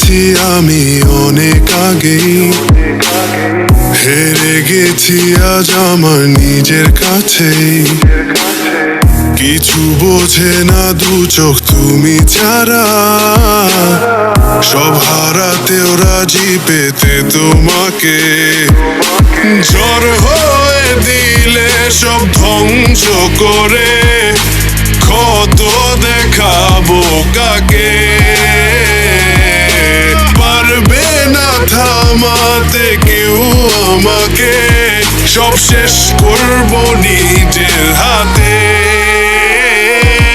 গেছি আমি অনেক আগেই, হেরে গেছি আজ আমার নিজের কাছেই। কিছু বোঝে না দু চোখ তুমি ছাড়া, সব হারাতেও রাজি পেতে তোমাকে। ঝড় হয়ে দিলে সব ধ্বংস করে, কত দেখাবো কাকে। পারবে না থামাতে কেউ আমাকে, সব শেষ করবো নিজের হাতে।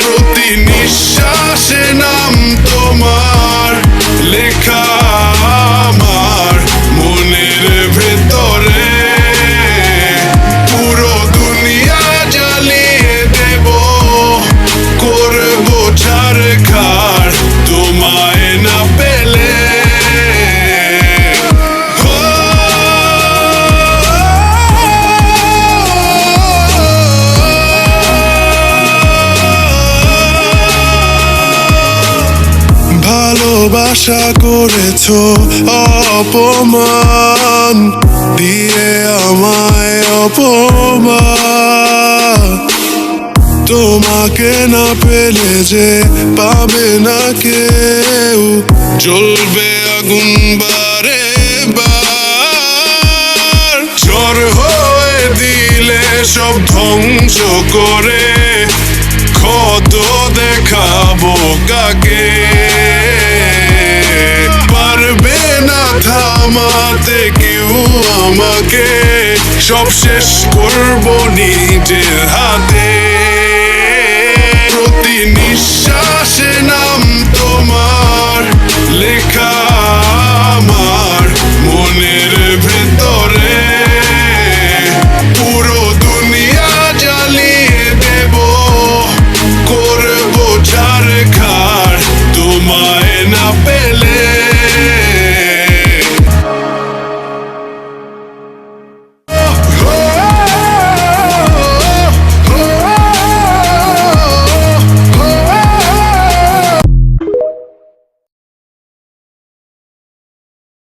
প্রতি নিঃশ্বাসে নাম তোমার লেখা আমার মনের ভেতরে। পুরো দুনিয়া জ্বালিয়ে দেব, করবো ছারখার তোমায় না পেলে। ভালোবাসা করেছো অপমান দিয়ে আমায় অপমান। তোমাকে না পেলে যে পাবে না কেউ, জ্বলবে আগুন বারে বার। ঝড় হয়ে দিলে সব ধ্বংস করে, কত দেখাবো কাকে। পারবে না থামাতে কেউ আমাকে, সব শেষ করবো নিজের হাতে। প্রতি